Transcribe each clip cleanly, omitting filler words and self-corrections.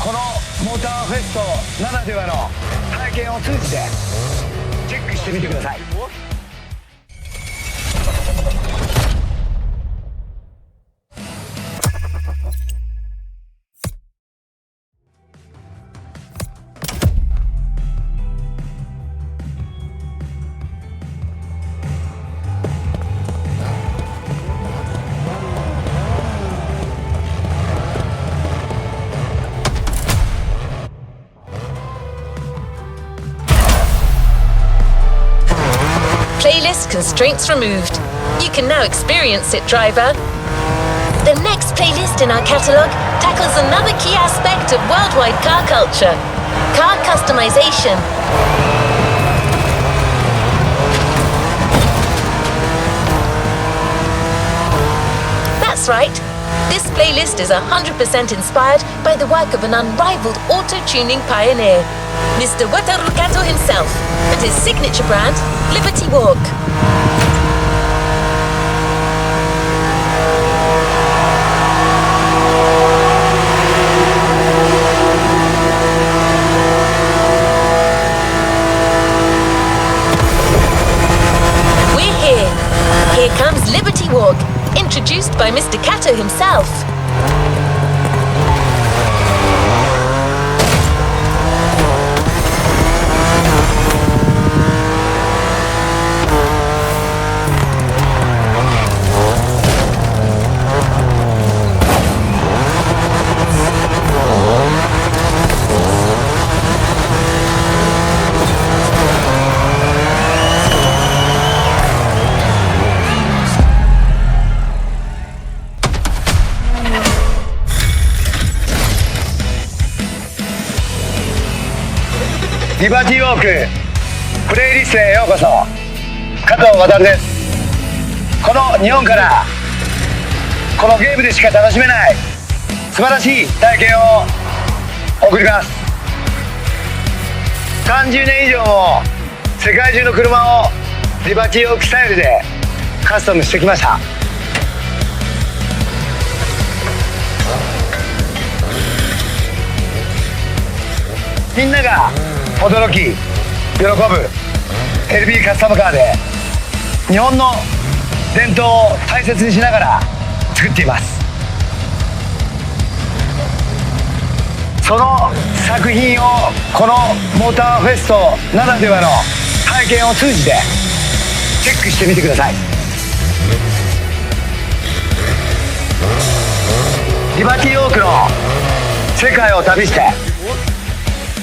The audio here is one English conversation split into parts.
このモーターフェストならではの体験を通じてチェックしてみてください。Playlist constraints removed. You can now experience it, driver. The next playlist in our catalogue tackles another key aspect of worldwide car culture: car customization. That's right. This playlist is 100% inspired by the work of an unrivaled auto-tuning pioneer, Mr. Wataru Kato himself, and his signature brand, Liberty Walk. We're here. Here comes Liberty Walk, introduced by Mr. Kato himself.リバティウォークプレイリストへようこそ。加藤渉です。この日本からこのゲームでしか楽しめない素晴らしい体験を送ります。30年以上も世界中の車をリバティウォークスタイルでカスタムしてきました。みんなが驚き、喜ぶ LB カスタムカーで日本の伝統を大切にしながら作っています。その作品をこのモーターフェストならではの体験を通じてチェックしてみてください。リバティウォークの世界を旅して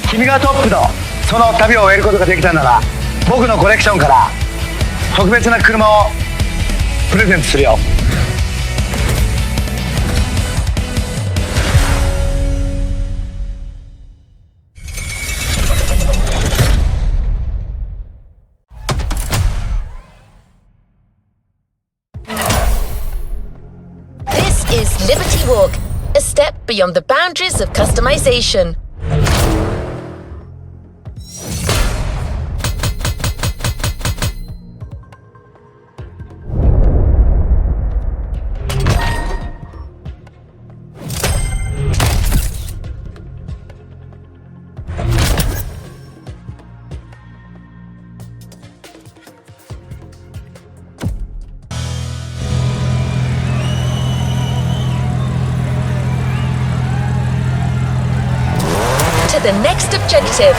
君がトップのその旅を終えることができたなら、僕のコレクションから特別な車をプレゼントするよ。This is Liberty Walk, a step beyond the boundaries of customization. The next objective.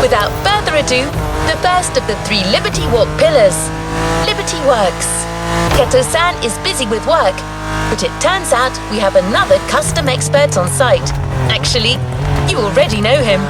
Without further ado, the first of the 3 Liberty Walk pillars, Liberty Works. Kato-san is busy with work, but it turns out we have another custom expert on site. Actually, you already know him.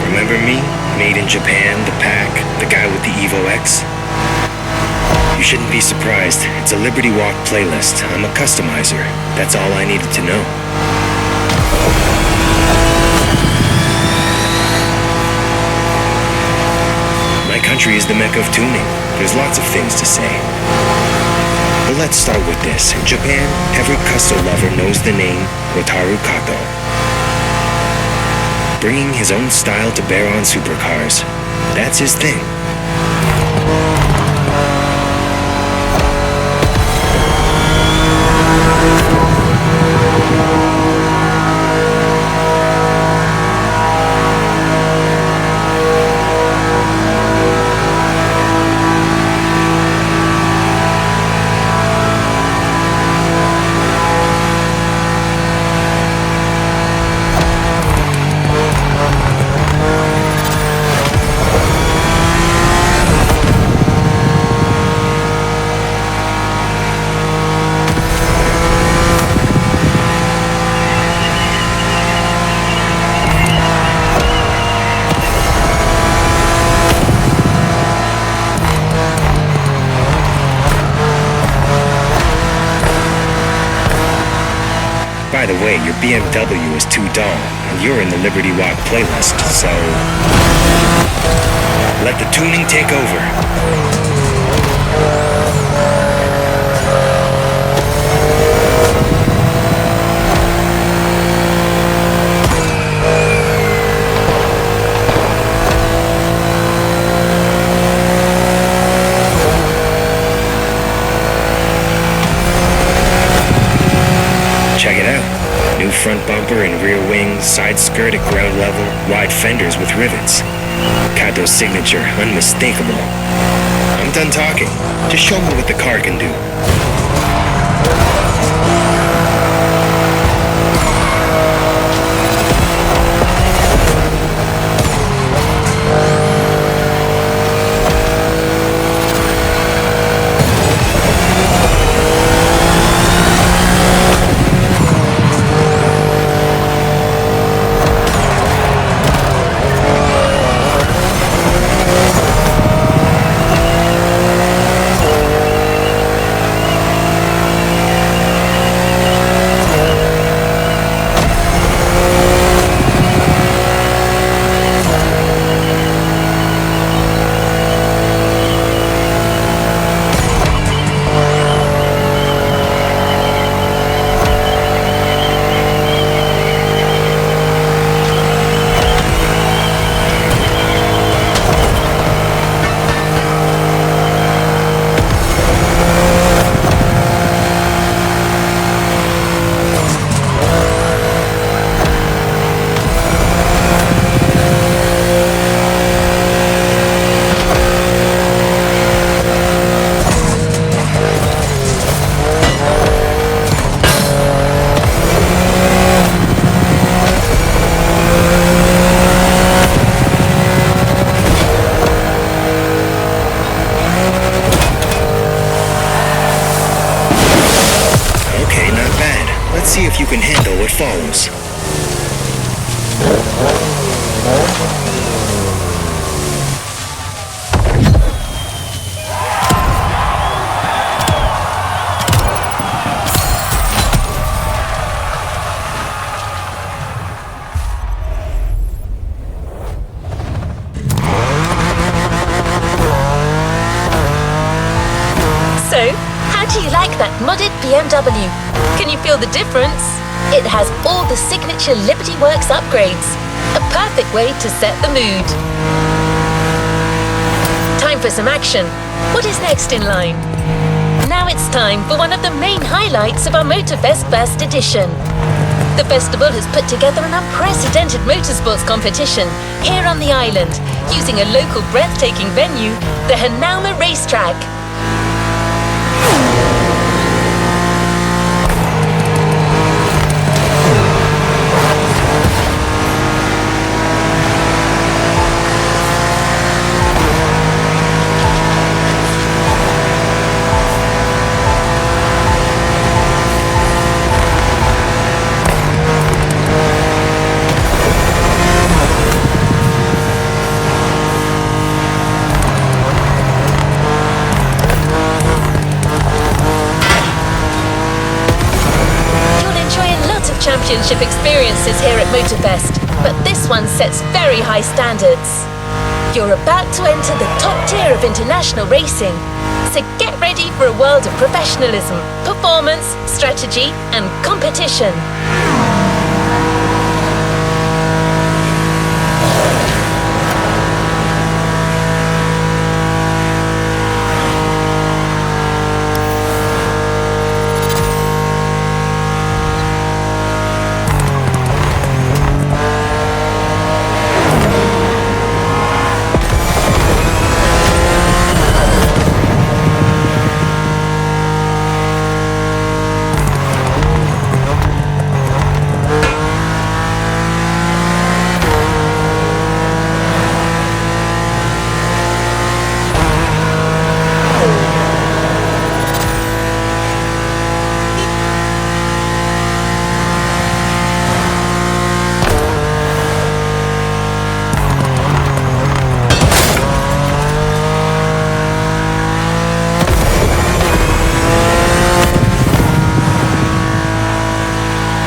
remember me? Made in Japan, the pack, the guy with the Evo X? You shouldn't be surprised. It's a Liberty Walk playlist. I'm a customizer. That's all I needed to know. My country is the mecca of tuning. There's lots of things to say. But let's start with this. In Japan, every Custo lover knows the name Wataru Kato. Bringing his own style to bear on supercars. That's his thing. By the way, your BMW is too dull, and you're in the Liberty Walk playlist, so let the tuning take over. Check it out. New front bumper and rear wing, side skirt at ground level, wide fenders with rivets. Kato's signature, unmistakable. I'm done talking. Just show me what the car can do. See if you can handle what follows. So, how do you like that modded BMW? Can you feel the difference? It has all the signature Liberty Works upgrades. A perfect way to set the mood. Time for some action. What is next in line? Now it's time for one of the main highlights of our Motorfest First Edition. The festival has put together an unprecedented motorsports competition here on the island, using a local breathtaking venue, the Hanauma Racetrack. championship experiences here at Motorfest, but this one sets very high standards. You're about to enter the top tier of international racing, so get ready for a world of professionalism, performance, strategy, and competition.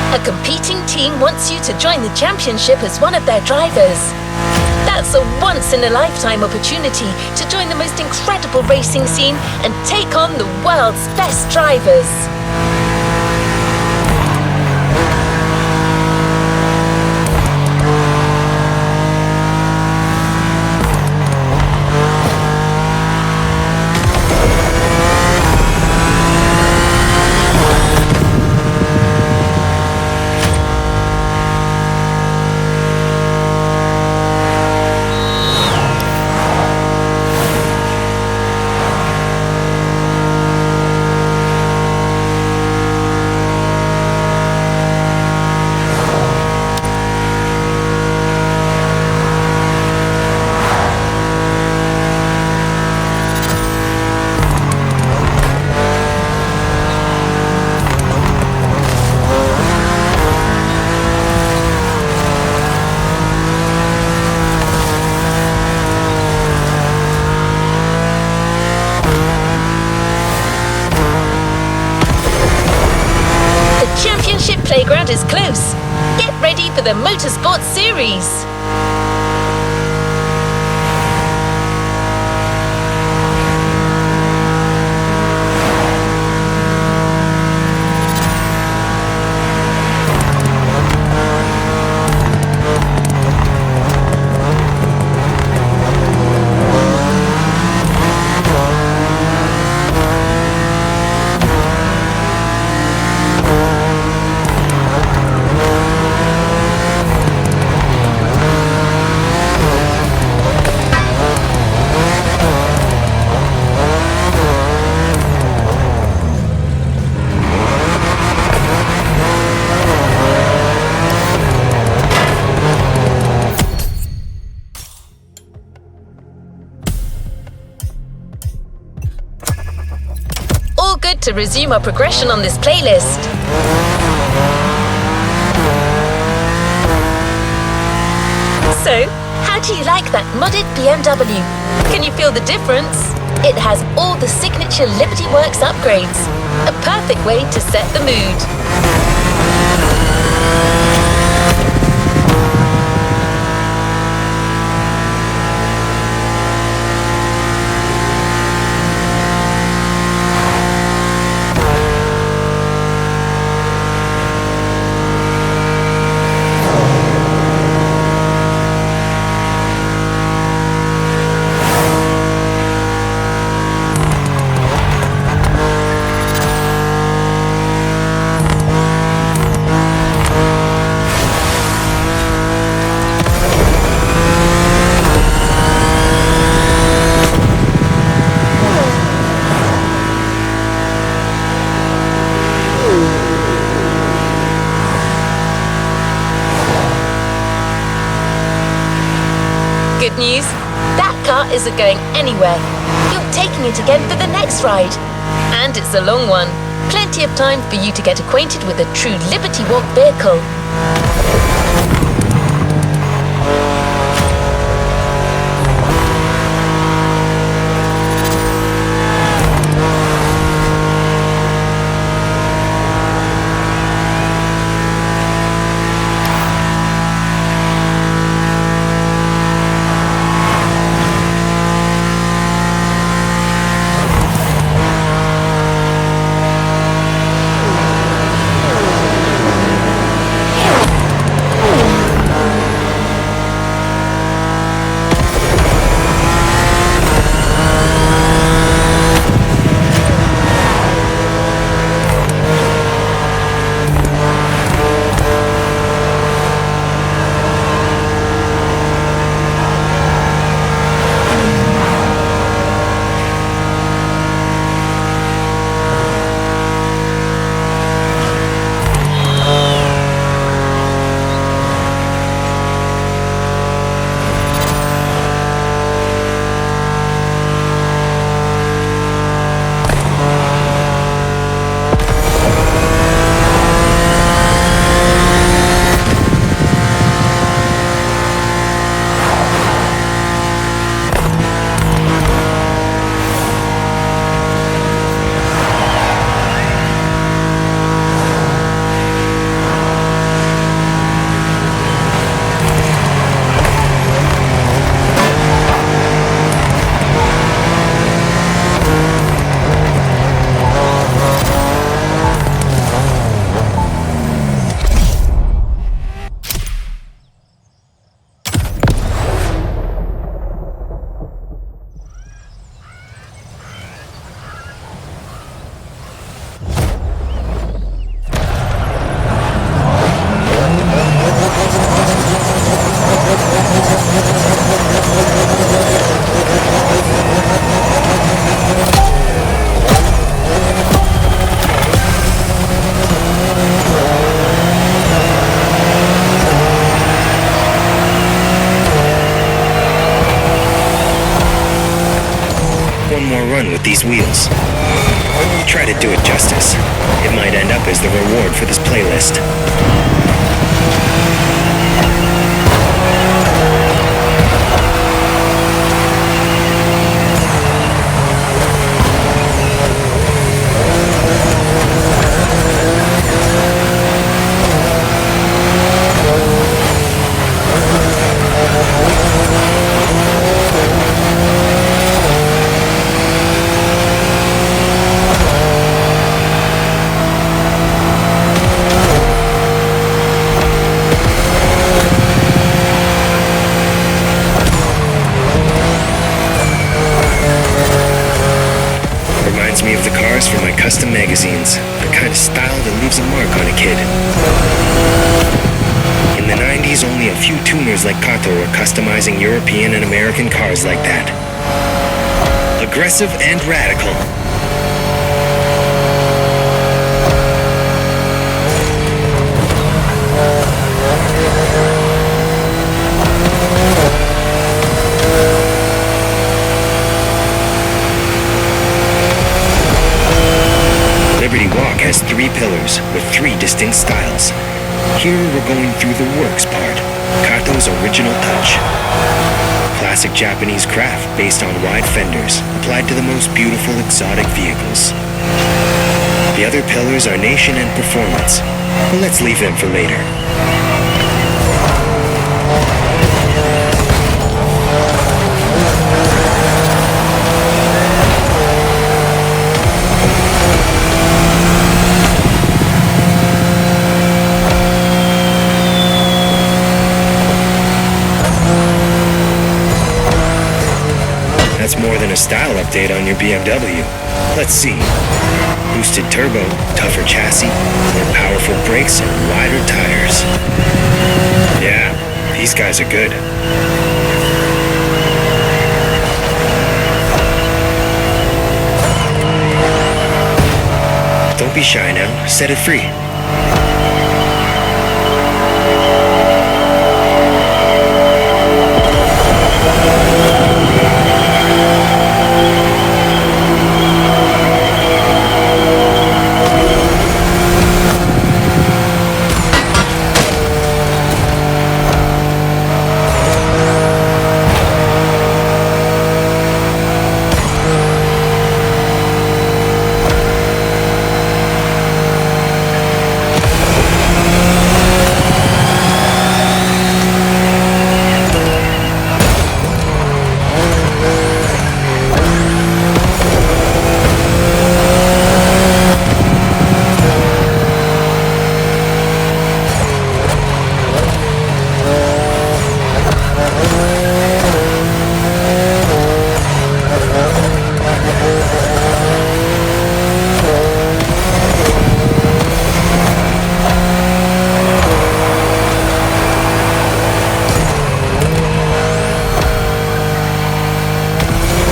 A competing team wants you to join the championship as one of their drivers. That's a once-in-a-lifetime opportunity to join the most incredible racing scene and take on the world's best drivers. Playground is close. Get ready for the Motorsport Series. Good to resume our progression on this playlist. So, how do you like that modded BMW? Can you feel the difference? It has all the signature Liberty Works upgrades. A perfect way to set the mood. Good news, that car isn't going anywhere. You're taking it again for the next ride. And it's a long one. Plenty of time for you to get acquainted with a true Liberty Walk vehicle. one more run with these wheels. Try to do it justice. It might end up as the reward for this playlist. Me of the cars from my custom magazines, the kind of style that leaves a mark on a kid. In the 90s, only a few tuners like Kato were customizing European and American cars like that. Aggressive and radical. Liberty Walk has 3 pillars with 3 distinct styles. Here we're going through the works part, Kato's original touch. Classic Japanese craft based on wide fenders, applied to the most beautiful exotic vehicles. The other pillars are nation and performance, but let's leave them for later. That's more than a style update on your BMW. Let's see. Boosted turbo, tougher chassis, more powerful brakes, and wider tires. Yeah, these guys are good. Don't be shy now. Set it free.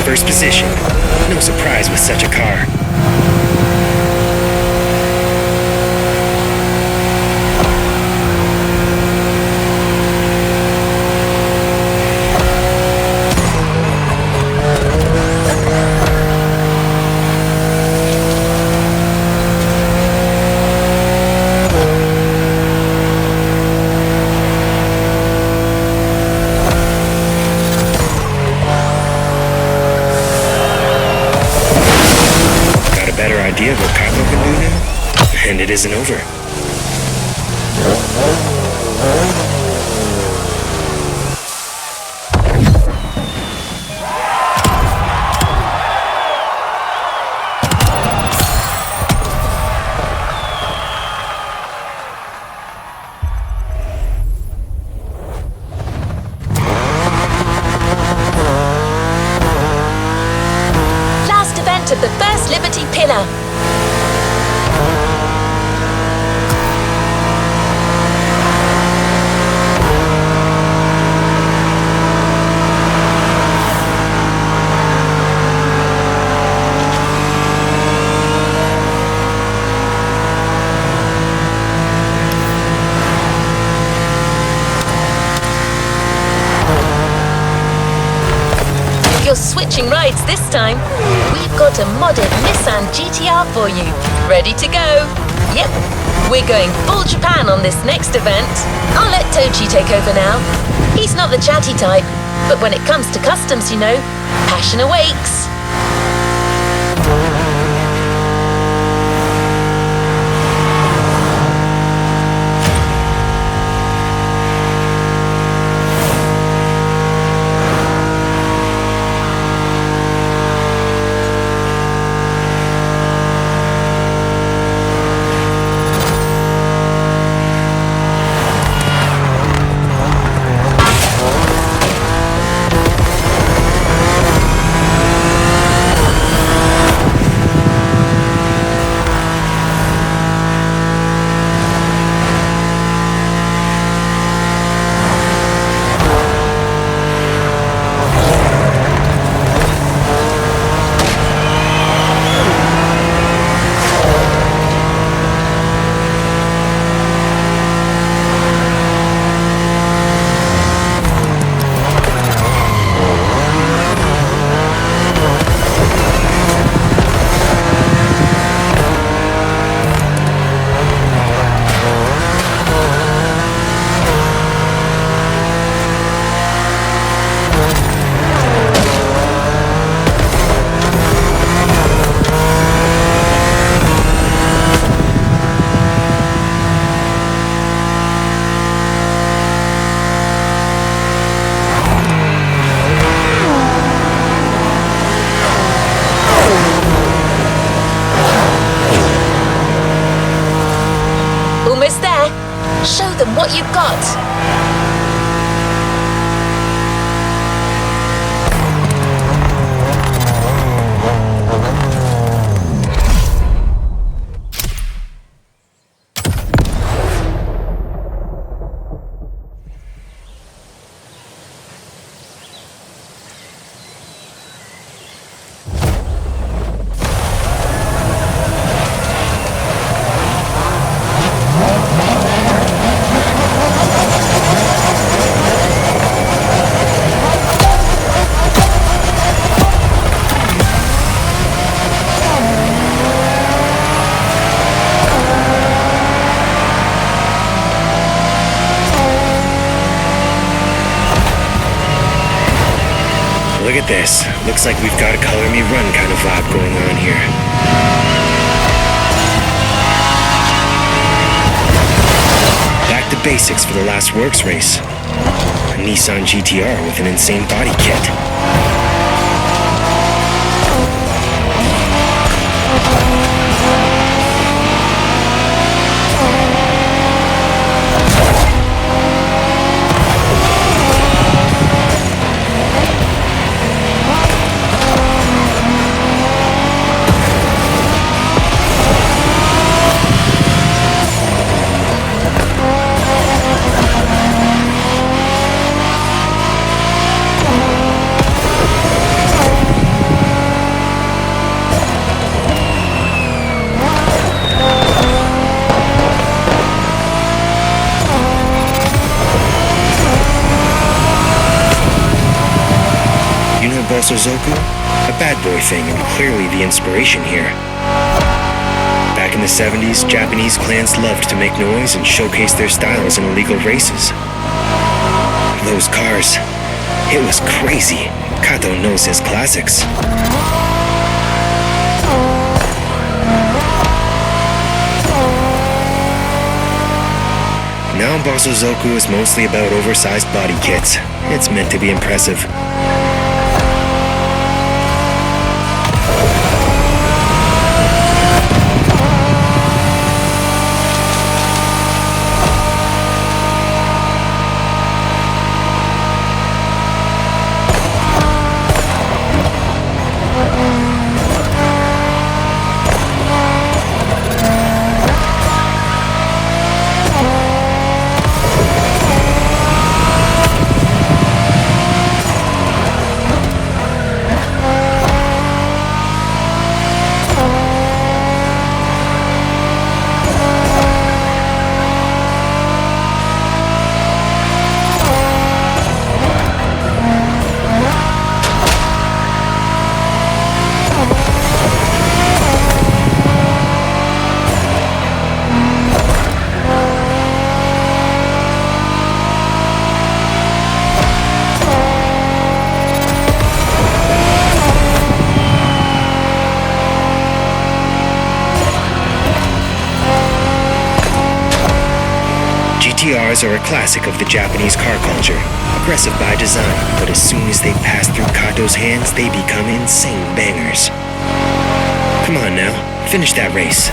First position. No surprise with such a car. Idea of what Kato can do now? And it isn't over. Last event of the first Liberty Pillar. No switching rides this time. We've got a modded Nissan GTR for you. Ready to go? Yep, we're going full Japan on this next event. I'll let Tochi take over now. He's not the chatty type, but when it comes to customs, you know, passion awakes. Almost there. Show them what you've got. Look at this. Looks like we've got a color me run kind of vibe going on here. Back to basics for the last works race. A Nissan GTR with an insane body kit. Suzuku? A bad boy thing and clearly the inspiration here. Back in the 70s, Japanese clans loved to make noise and showcase their styles in illegal races. Those cars, it was crazy. Kato knows his classics. Now Bosozoku is mostly about oversized body kits. It's meant to be impressive. cars are a classic of the Japanese car culture. Aggressive by design, but as soon as they pass through Kato's hands, they become insane bangers. Come on now, finish that race.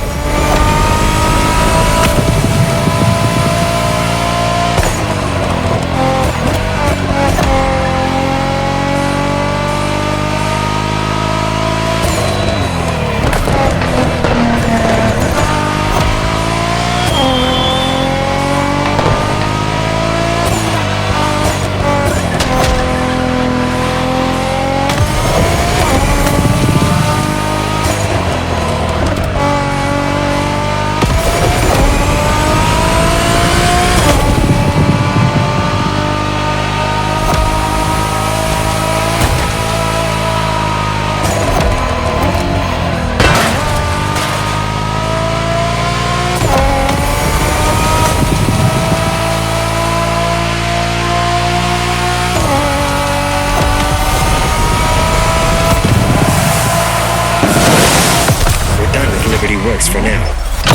Works for now.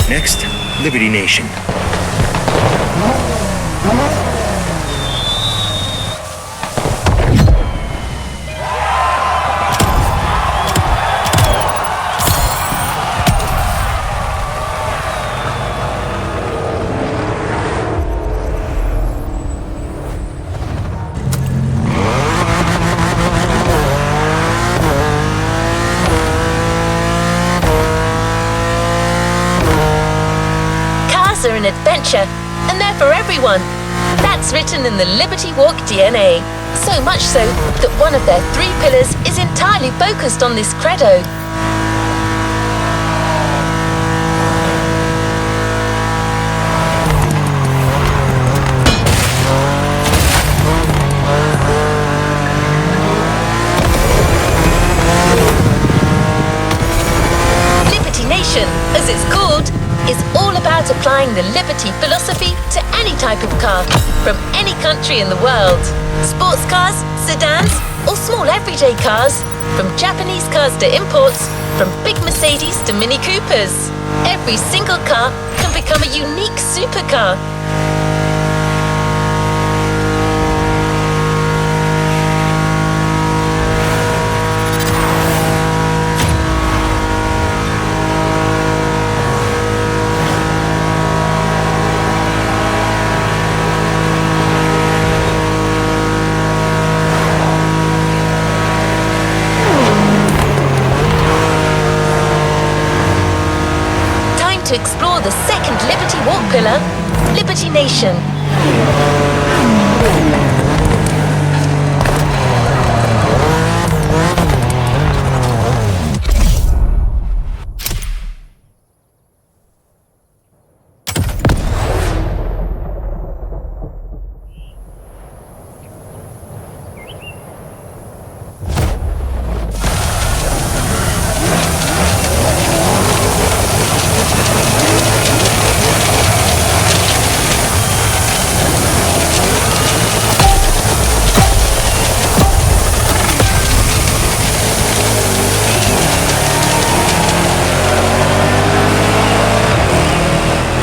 Next, Liberty Nation. Are an adventure, and they're for everyone. That's written in the Liberty Walk DNA. So much so that one of their 3 pillars is entirely focused on this credo. Liberty Nation, as it's called, is all about applying the Liberty philosophy to any type of car, from any country in the world. Sports cars, sedans, or small everyday cars, from Japanese cars to imports, from big Mercedes to Mini Coopers. Every single car can become a unique supercar. To explore the second Liberty Walk pillar, Liberty Nation.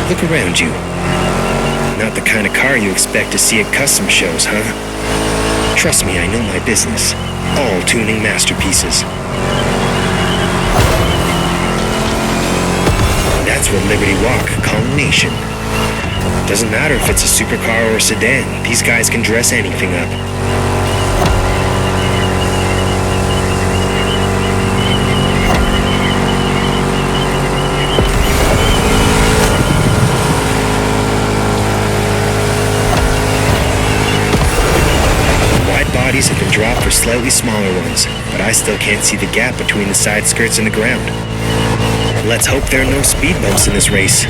Look around you. Not the kind of car you expect to see at custom shows, huh? Trust me, I know my business. All tuning masterpieces. That's what Liberty Walk call Nation. Doesn't matter if it's a supercar or a sedan, these guys can dress anything up. Bodies have been dropped for slightly smaller ones, but I still can't see the gap between the side skirts and the ground. Let's hope there are no speed bumps in this race.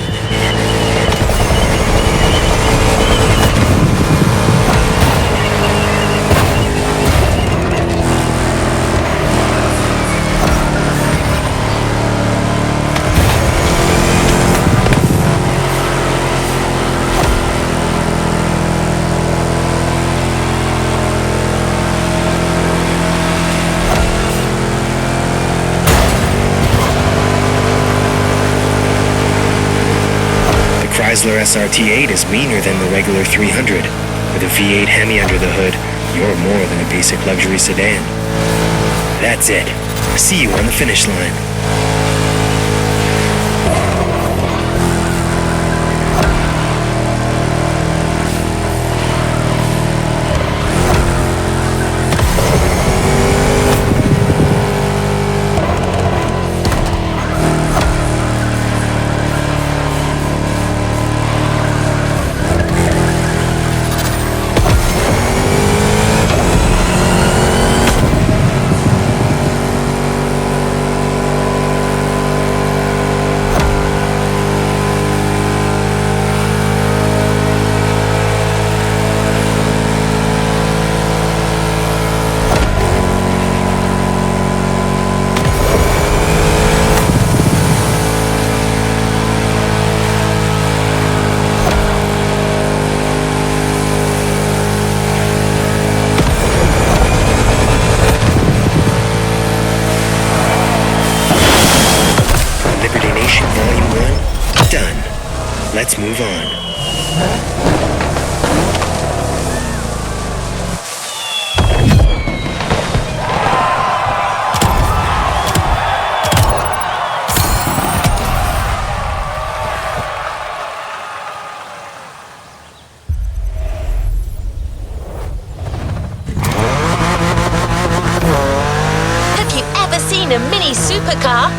Chrysler SRT8 is meaner than the regular 300. With a V8 Hemi under the hood, you're more than a basic luxury sedan. That's it. See you on the finish line. Let's move on. Have you ever seen a mini supercar?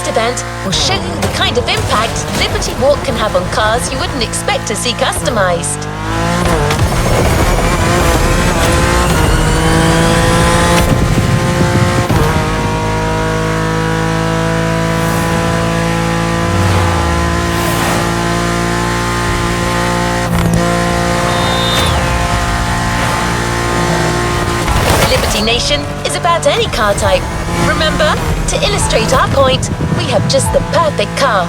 Event will show you the kind of impact Liberty Walk can have on cars you wouldn't expect to see customized. Liberty Nation is about any car type. Remember, to illustrate our point, we have just the perfect car.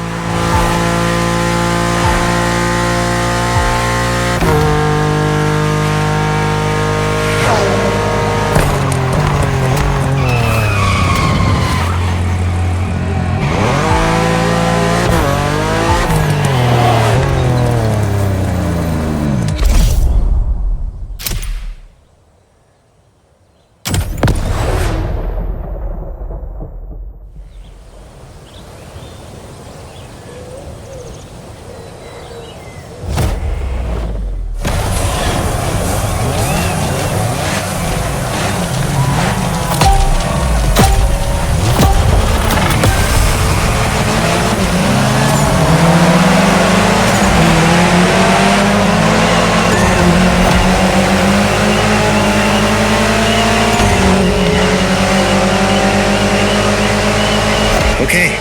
Okay,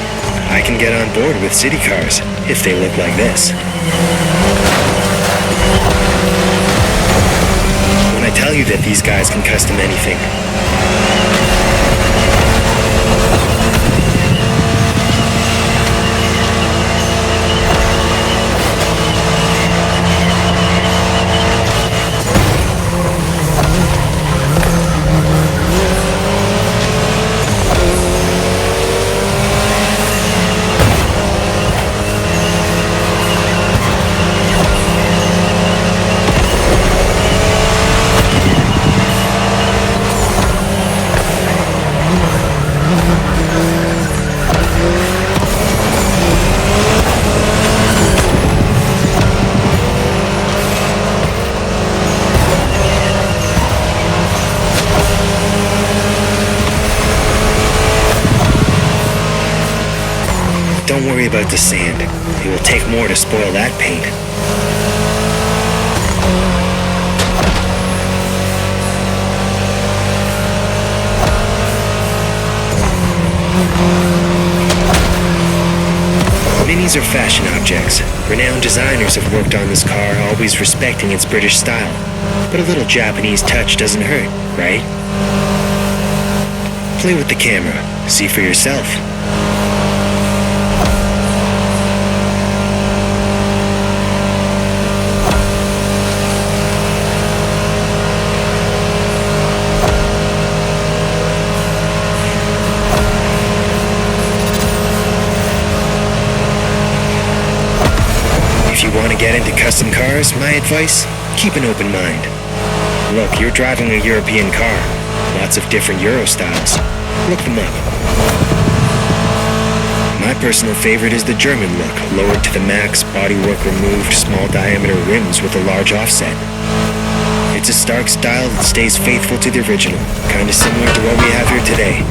I can get on board with city cars if they look like this. When I tell you that these guys can custom anything, don't worry about the sand. It will take more to spoil that paint. Minis are fashion objects. Renowned designers have worked on this car, always respecting its British style. But a little Japanese touch doesn't hurt, right? Play with the camera. See for yourself. custom cars, my advice, keep an open mind. Look, you're driving a European car. Lots of different Euro styles. Look them up. My personal favorite is the German look, lowered to the max, bodywork removed, small diameter rims with a large offset. It's a stark style that stays faithful to the original, kinda similar to what we have here today.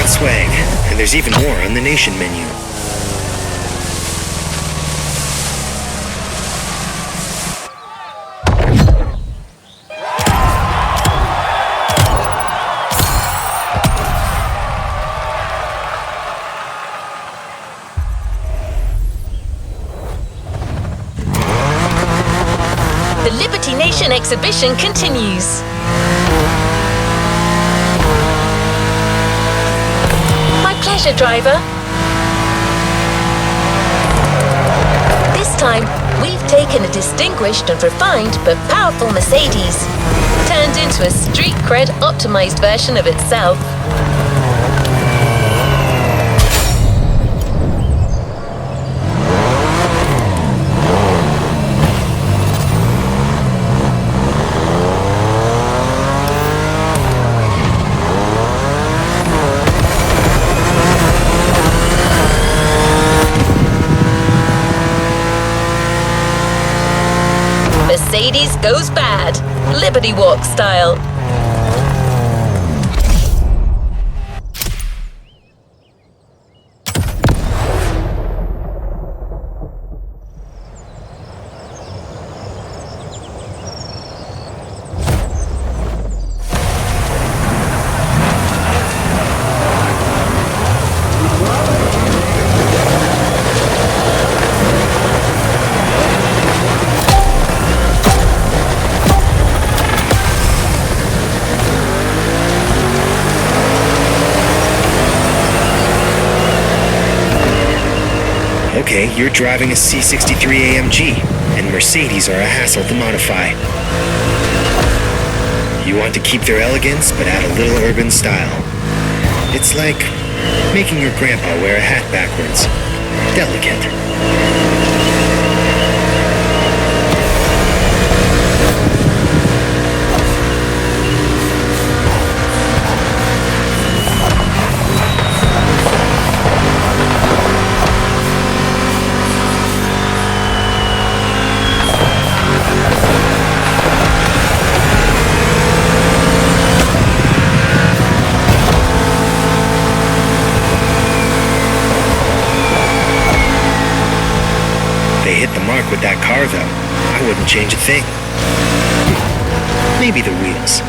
Swag, and there's even more on the Nation menu. The Liberty Nation exhibition continues. Pleasure, driver. This time, we've taken a distinguished and refined but powerful Mercedes, turned into a street cred optimized version of itself. Mercedes goes bad, Liberty Walk style. Okay, you're driving a C63 AMG, and Mercedes are a hassle to modify. You want to keep their elegance, but add a little urban style. It's like making your grandpa wear a hat backwards. Delicate. with that car, though. I wouldn't change a thing. Maybe the wheels.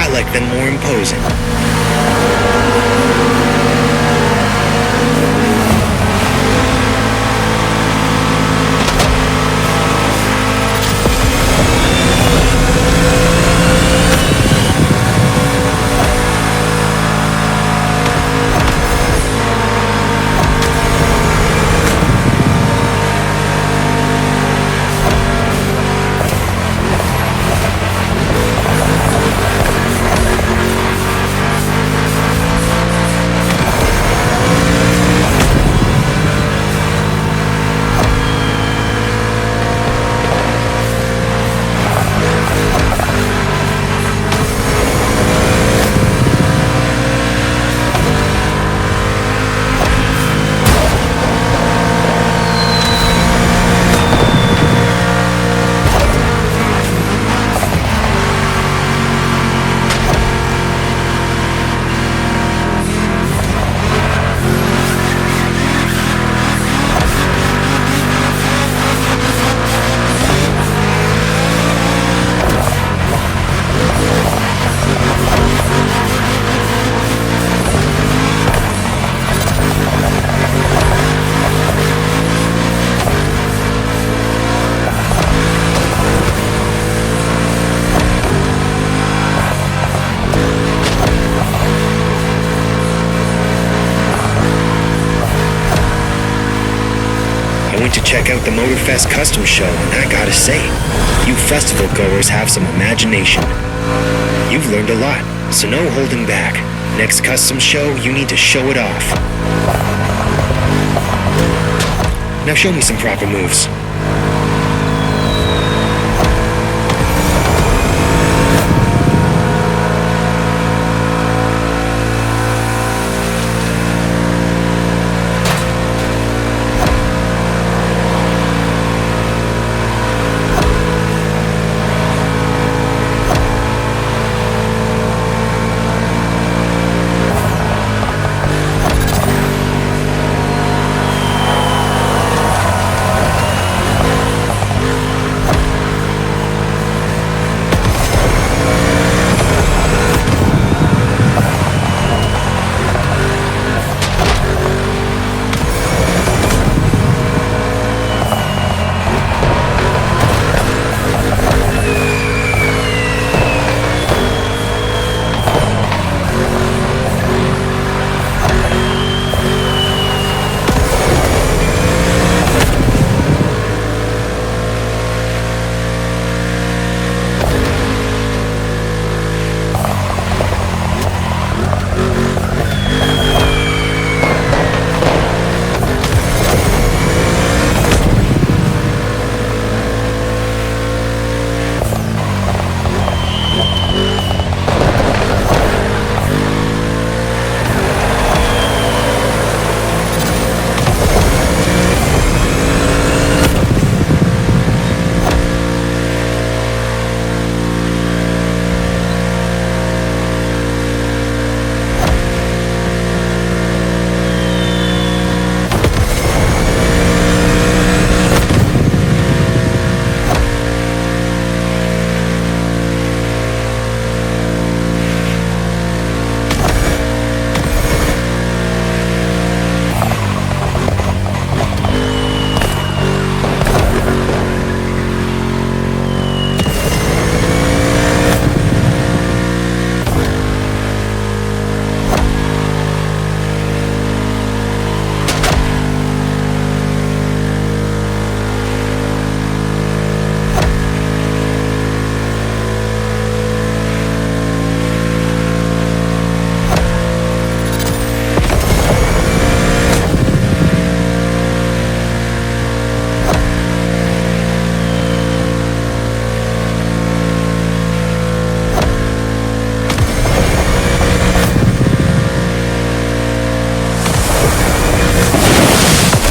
I like them more imposing. To check out the Motorfest custom show, and I gotta say, you festival goers have some imagination. You've learned a lot, so no holding back. Next custom show, you need to show it off. Now show me some proper moves.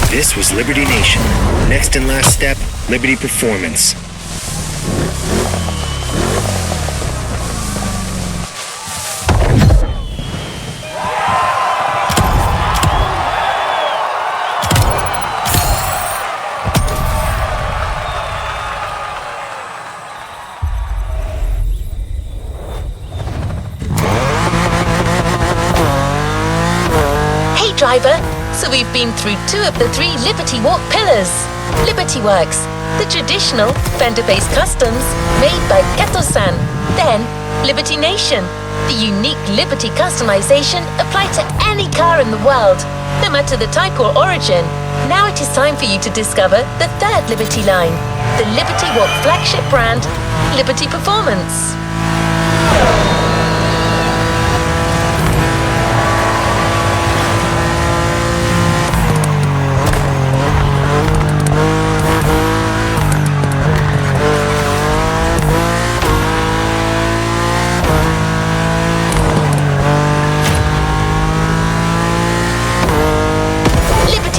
This was Liberty Nation. Next and last step, Liberty Performance. driver, so we've been through 2 of the 3 Liberty Walk pillars. Liberty Works, the traditional fender-based customs made by Kato-san. Then, Liberty Nation, the unique Liberty customization applied to any car in the world, no matter the type or origin. Now it is time for you to discover the 3rd Liberty line, the Liberty Walk flagship brand, Liberty Performance.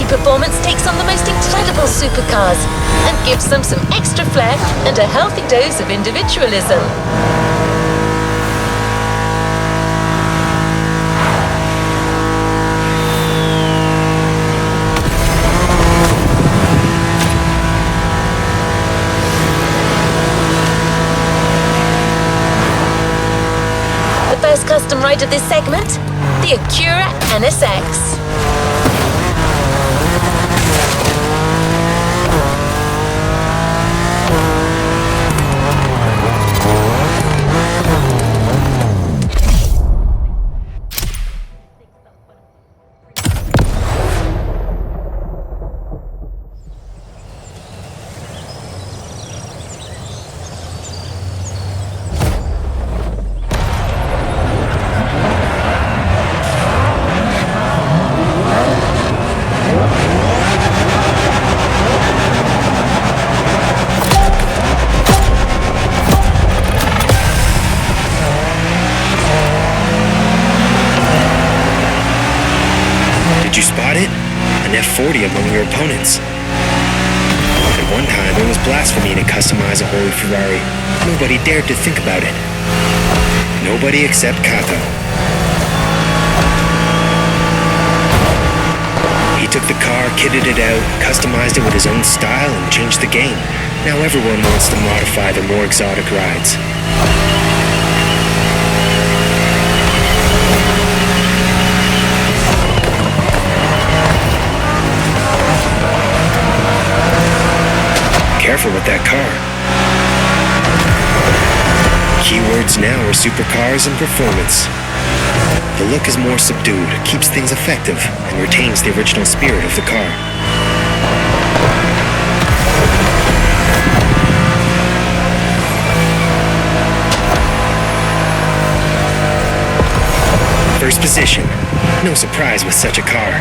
Performance takes on the most incredible supercars and gives them some extra flair and a healthy dose of individualism. The first custom ride of this segment, the Acura NSX. Did you spot it? An F40 among your opponents. At one time, it was blasphemy to customize a holy Ferrari. Nobody dared to think about it. Nobody except Kato. He took the car, kitted it out, customized it with his own style, and changed the game. Now everyone wants to modify the more exotic rides. Careful with that car. Keywords now are supercars and performance. The look is more subdued, keeps things effective, and retains the original spirit of the car. First position. No surprise with such a car.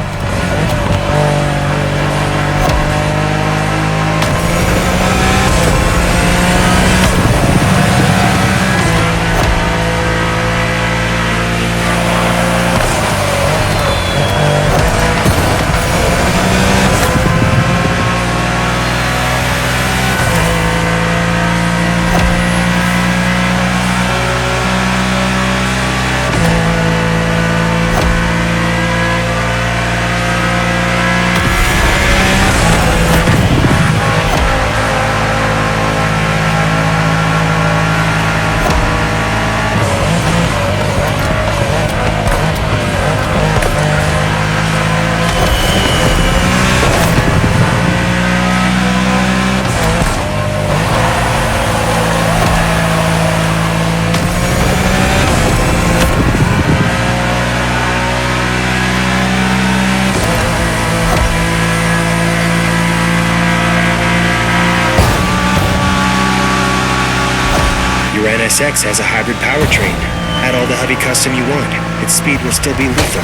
NSX has a hybrid powertrain. Add all the heavy custom you want. Its speed will still be lethal.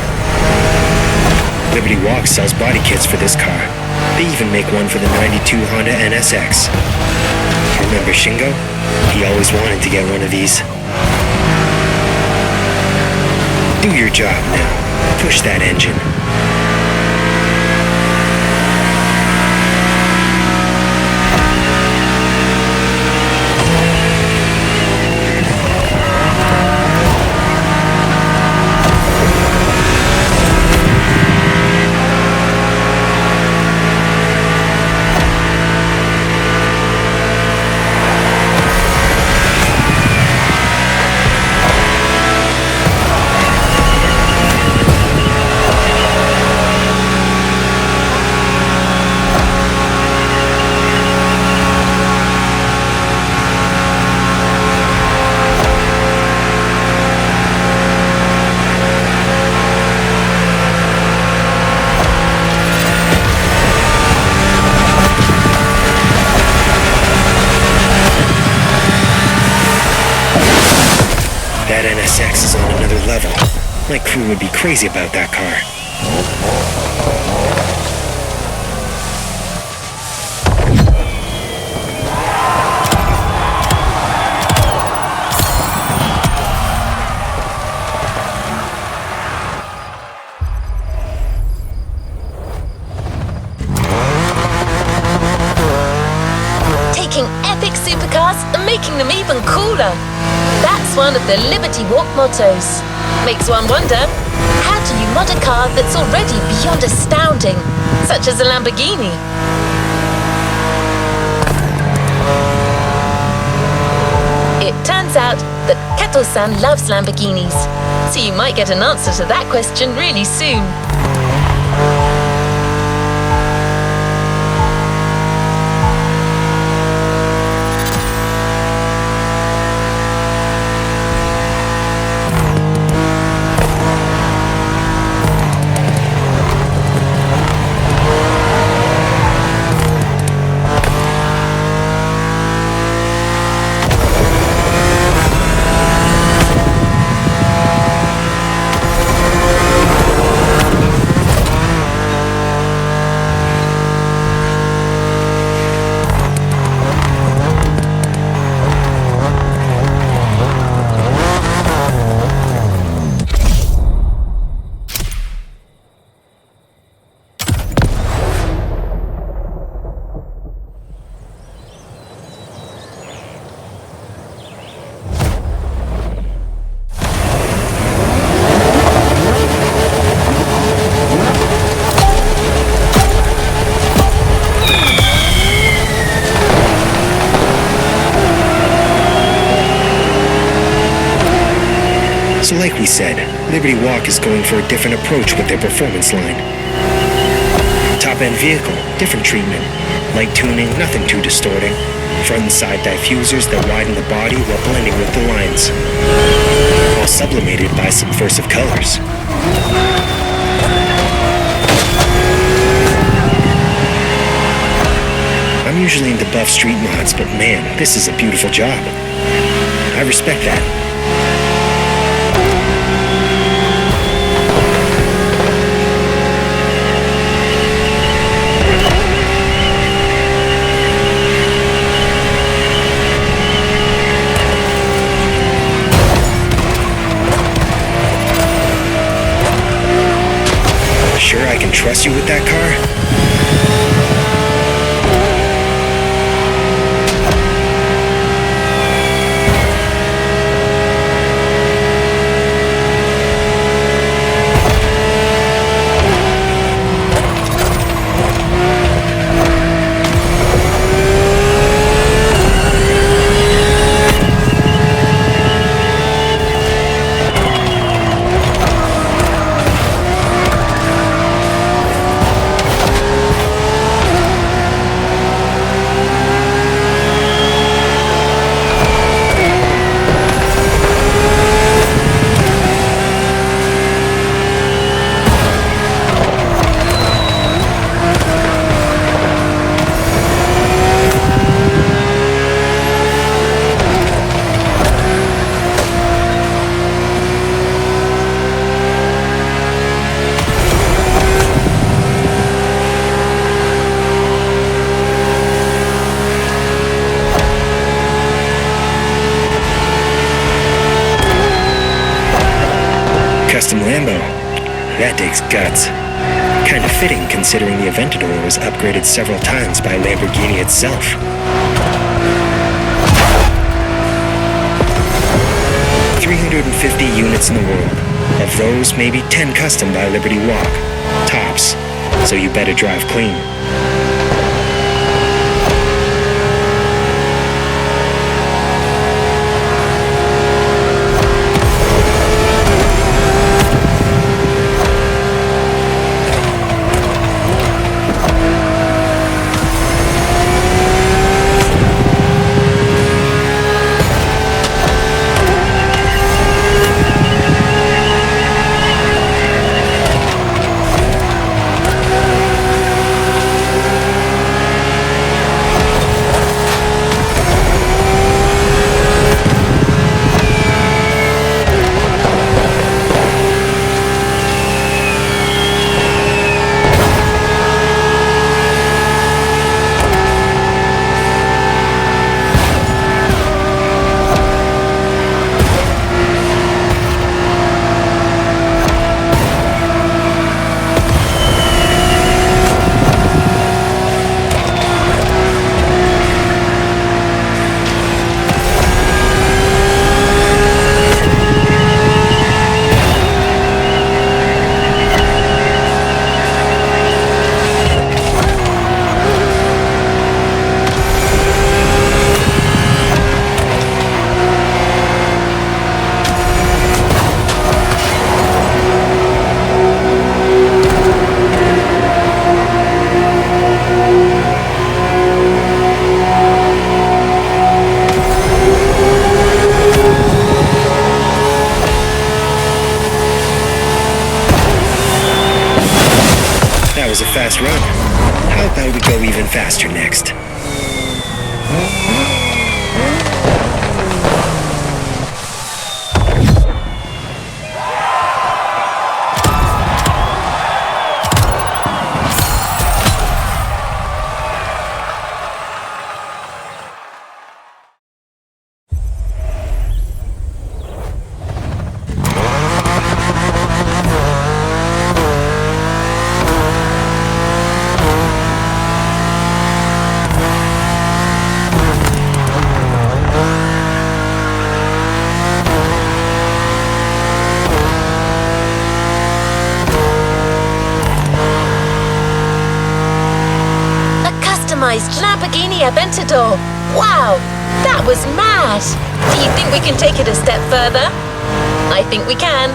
Liberty Walk sells body kits for this car. They even make one for the '92 Honda NSX. Remember Shingo? He always wanted to get one of these. Do your job now. Push that engine. That NSX is on another level. My crew would be crazy about that car. Taking epic supercars and making them even cooler. That's one of the Liberty Walk mottos. Makes one wonder, how do you mod a car that's already beyond astounding, such as a Lamborghini? It turns out that Kato-san loves Lamborghinis, so you might get an answer to that question really soon. So like we said, Liberty Walk is going for a different approach with their performance line. Top-end vehicle, different treatment. Light tuning, nothing too distorting. Front and side diffusers that widen the body while blending with the lines. All sublimated by subversive colors. I'm usually into buff street mods, but man, this is a beautiful job. I respect that. Sure I can trust you with that car? Custom Lambo. That takes guts. Kinda fitting considering the Aventador was upgraded several times by Lamborghini itself. $350 units in the world. Of those, maybe 10 custom by Liberty Walk. Tops. So you better drive clean. a fast run. How about we go even faster next? Lamborghini Aventador. Wow, that was mad. Do you think we can take it a step further? I think we can.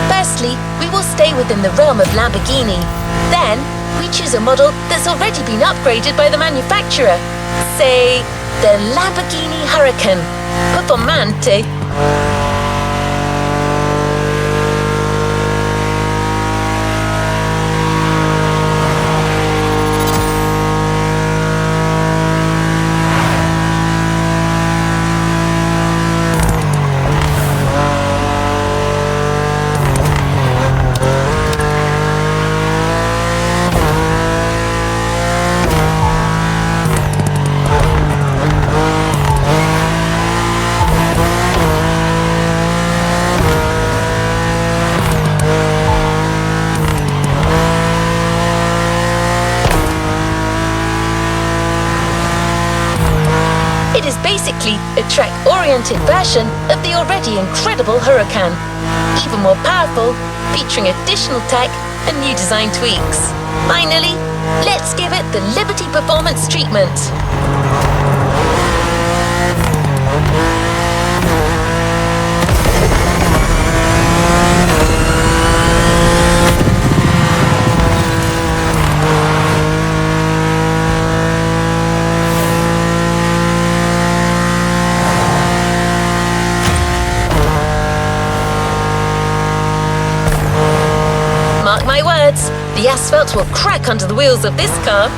Firstly, we will stay within the realm of Lamborghini. Then, we choose a model that's already been upgraded by the manufacturer. Say, the Lamborghini Huracan Performante. It is basically a track-oriented version of the already incredible Huracan. Even more powerful, featuring additional tech and new design tweaks. Finally, let's give it the Liberty Performance treatment. Mark my words, the asphalt will crack under the wheels of this car.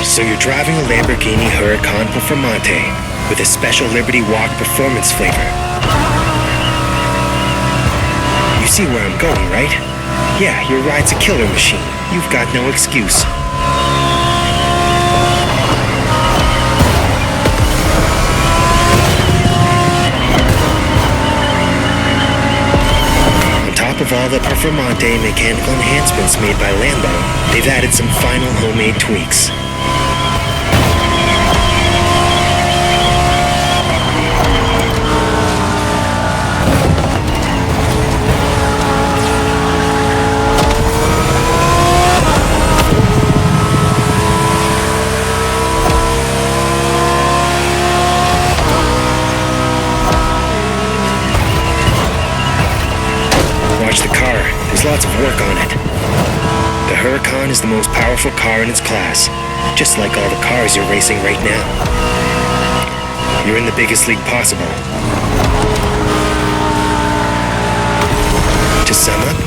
So you're driving a Lamborghini Huracan Performante with a special Liberty Walk performance flavor. You see where I'm going, right? Yeah, your ride's a killer machine. You've got no excuse. On top of all the Performante mechanical enhancements made by Lambo, they've added some final homemade tweaks. Watch the car. There's lots of work on it. The Huracan is the most powerful car in its class, just like all the cars you're racing right now. You're in the biggest league possible. To sum up,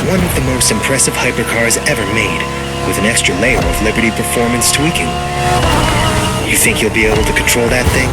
one of the most impressive hypercars ever made, with an extra layer of Liberty performance tweaking. You think you'll be able to control that thing?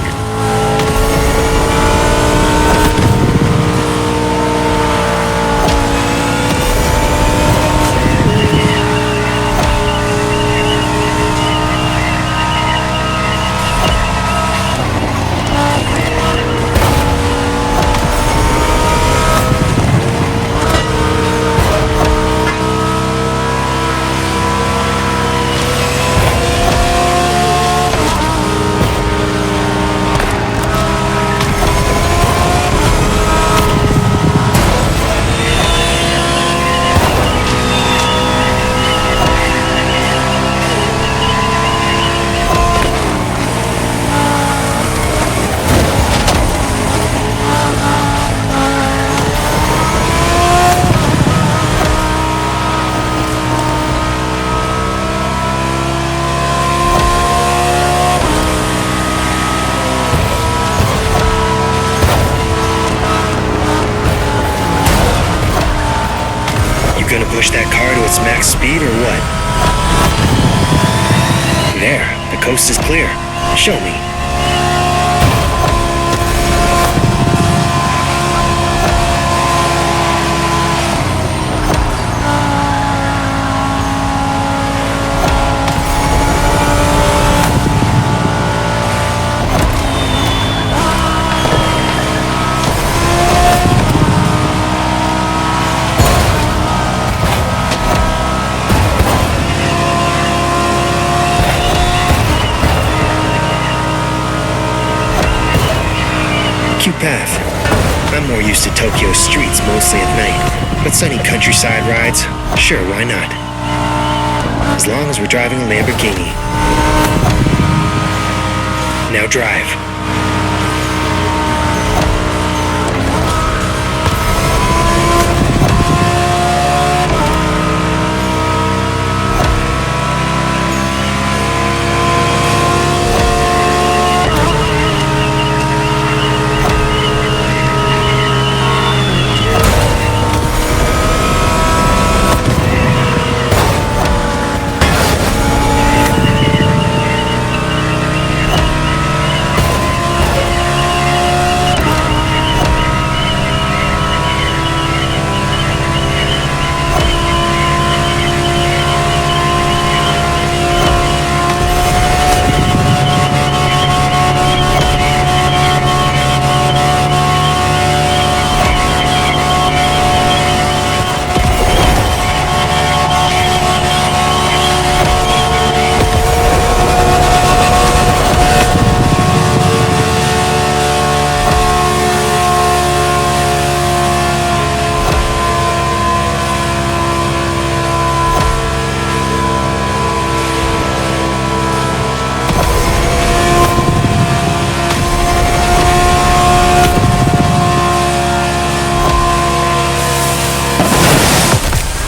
Gonna push that car to its max speed or what? There, the coast is clear. Show me. Cute path. I'm more used to Tokyo's streets mostly at night, but sunny countryside rides, sure, why not? As long as we're driving a Lamborghini. Now drive.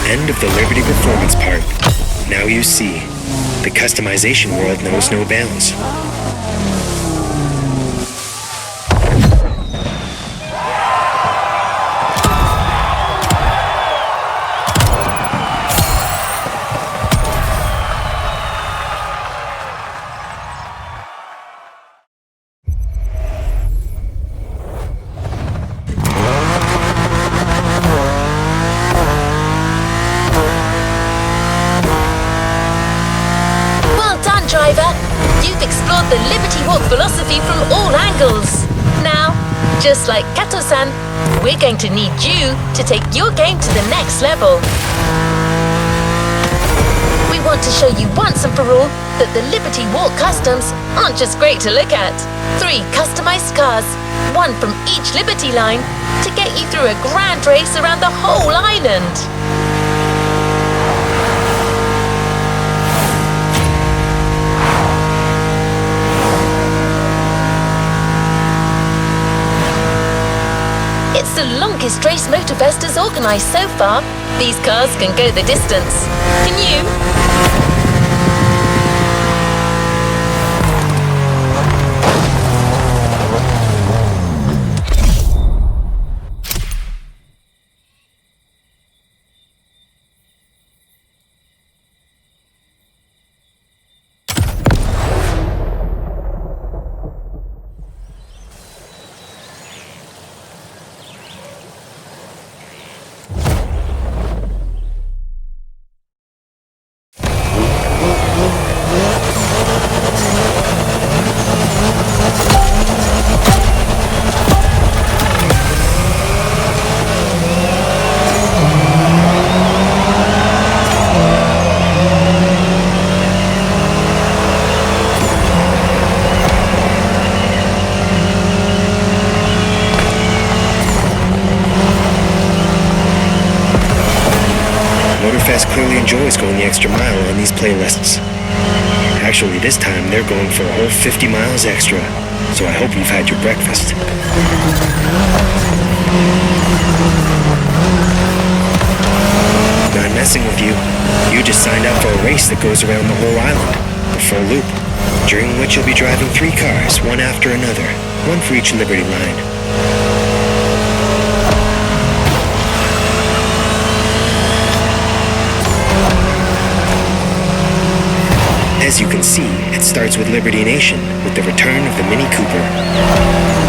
End of the Liberty performance part. Now you see, the customization world knows no bounds. You've explored the Liberty Walk philosophy from all angles. Now, just like Kato-san, we're going to need you to take your game to the next level. We want to show you once and for all that the Liberty Walk customs aren't just great to look at. 3 customized cars, one from each Liberty line, to get you through a grand race around the whole island. It's the longest race Motorfest has organised so far. These cars can go the distance. Can you? Motorfest clearly enjoys going the extra mile on these playlists. Actually, this time they're going for a whole 50 miles extra, so I hope you've had your breakfast. Not messing with you. You just signed up for a race that goes around the whole island, the full loop, during which you'll be driving 3 cars, one after another, one for each Liberty line. As you can see, it starts with Liberty Nation, with the return of the Mini Cooper.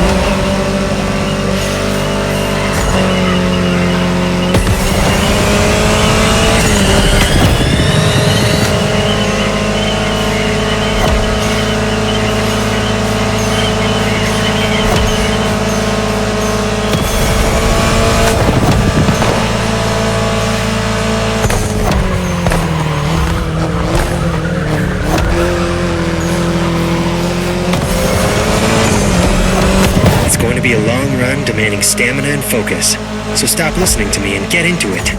Be a long run demanding stamina and focus, so stop listening to me and get into it.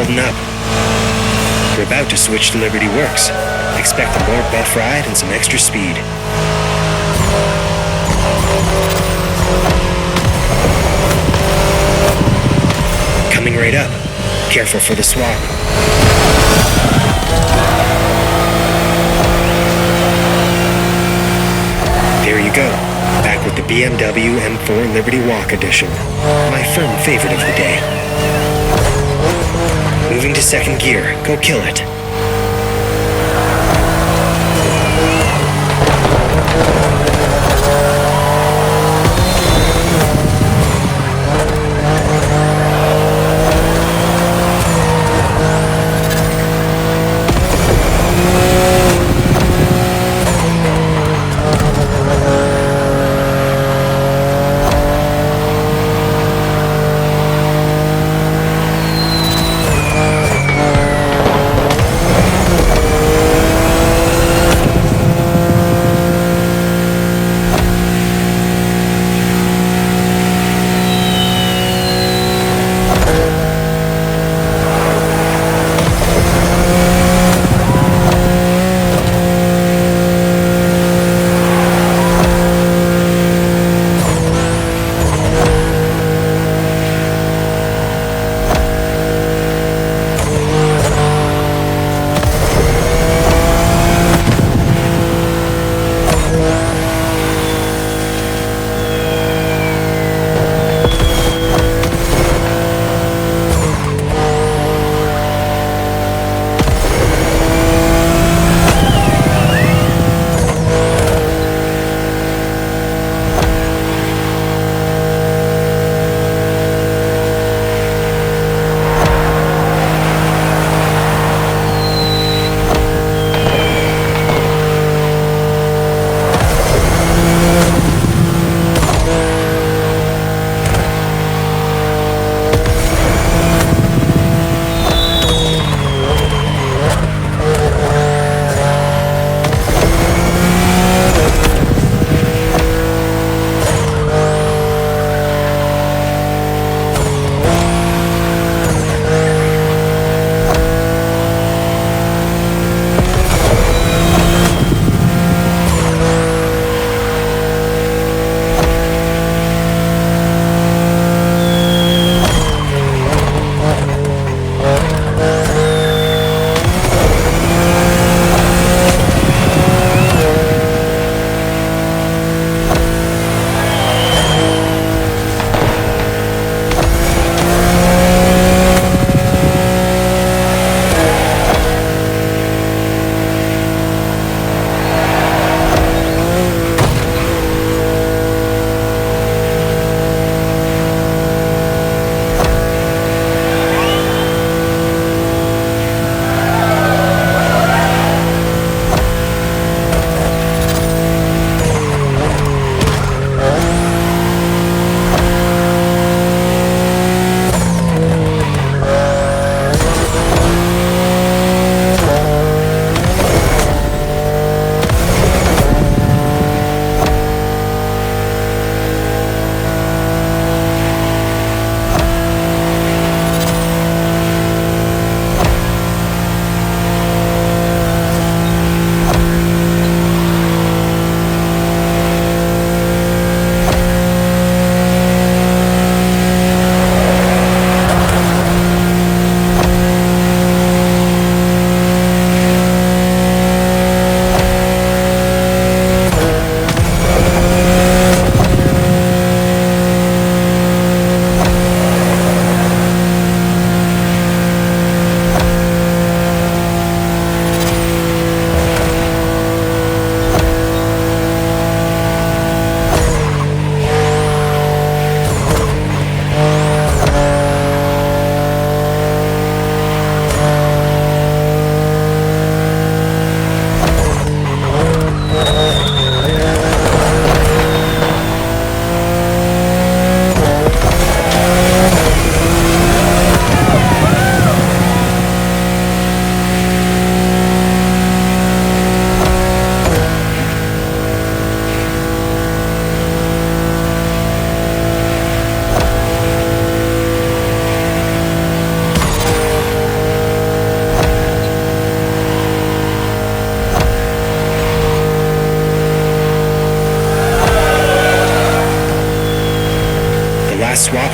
holding up. We're about to switch to Liberty Works. Expect a more buff ride and some extra speed. Coming right up. Careful for the swap. There you go. Back with the BMW M4 Liberty Walk Edition. My firm favorite of the day. Moving to second gear. Go kill it.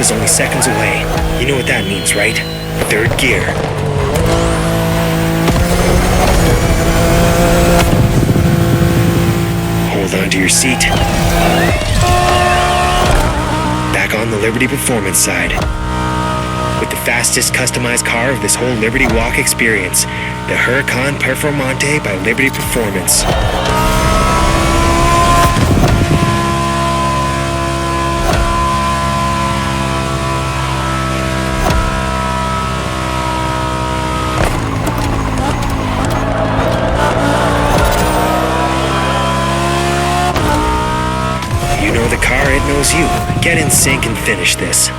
is only seconds away. You know what that means, right? Third gear. Hold on to your seat. Back on the Liberty Performance side. With the fastest customized car of this whole Liberty Walk experience, the Huracan Performante by Liberty Performance. You know the car, it knows you. Get in sync and finish this.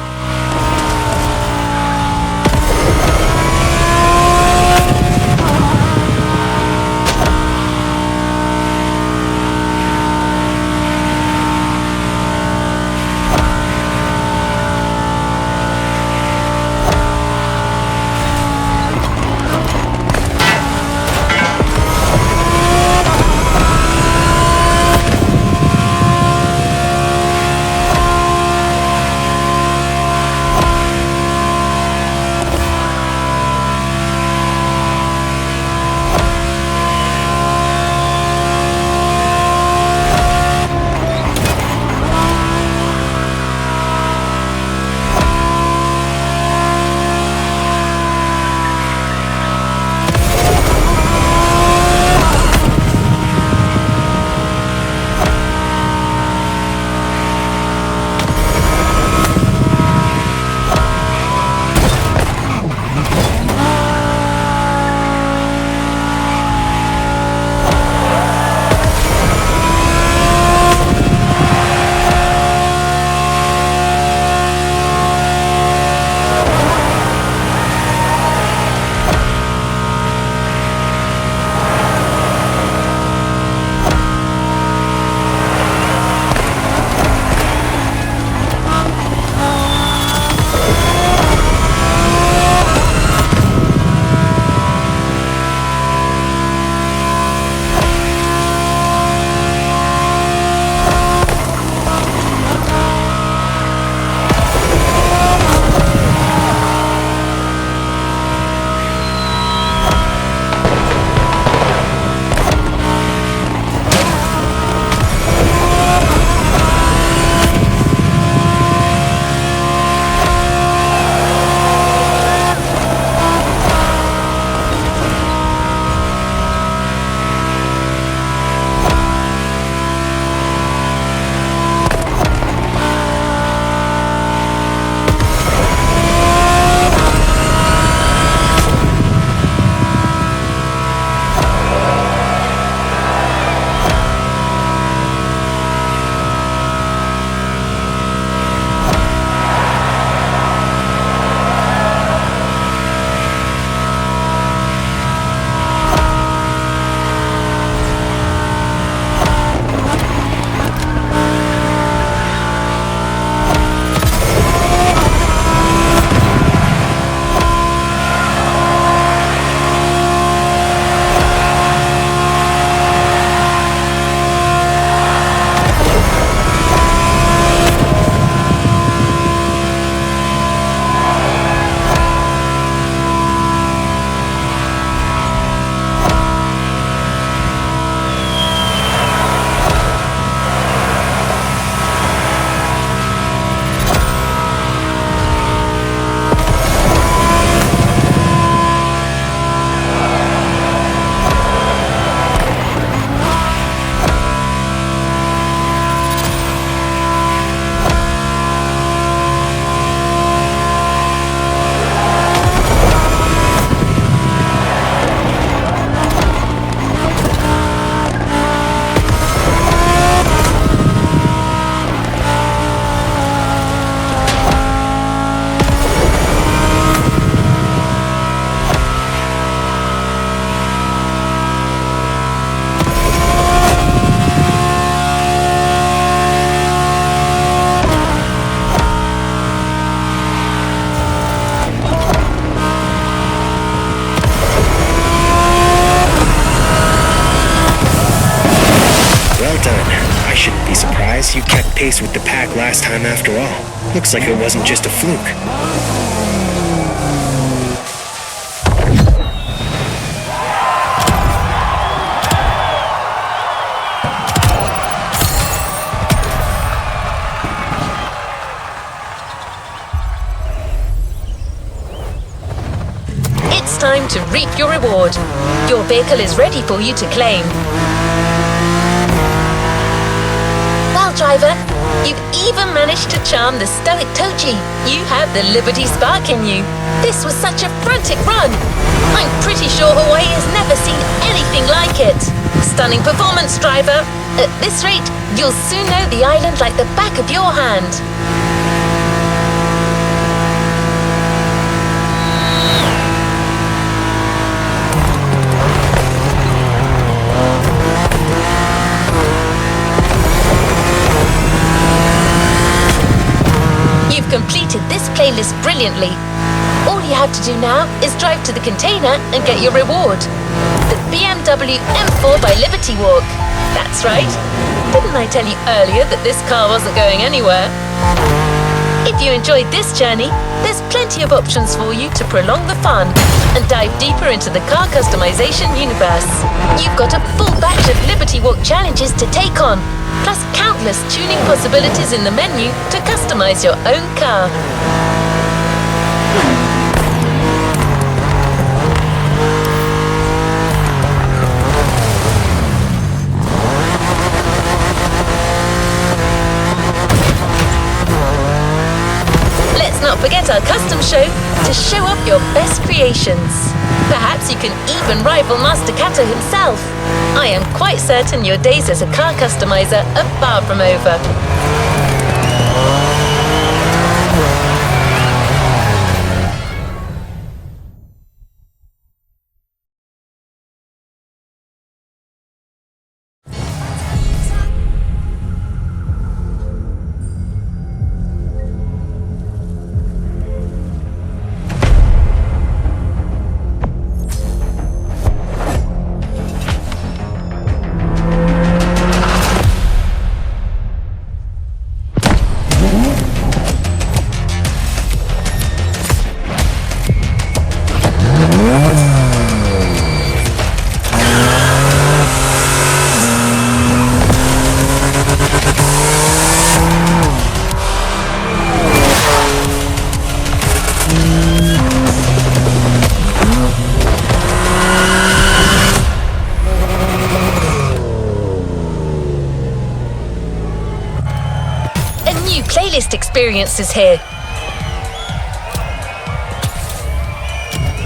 pace with the pack last time after all. Looks like it wasn't just a fluke. It's time to reap your reward. Your vehicle is ready for you to claim. Well, driver, you've even managed to charm the stoic Toji. You have the Liberty spark in you. This was such a frantic run. I'm pretty sure Hawaii has never seen anything like it. Stunning performance, driver. At this rate, you'll soon know the island like the back of your hand. You've completed this playlist brilliantly. All you have to do now is drive to the container and get your reward. The BMW M4 by Liberty Walk. That's right. Didn't I tell you earlier that this car wasn't going anywhere? If you enjoyed this journey, there's plenty of options for you to prolong the fun and dive deeper into the car customization universe. You've got a full batch of Liberty Walk challenges to take on, plus countless tuning possibilities in the menu to customize your own car. Let's not forget our custom show to show off your best creations. Perhaps you can even rival Master Kato himself. I am quite certain your days as a car customizer are far from over. Playlist experiences here.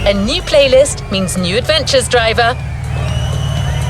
A new playlist means new adventures, driver.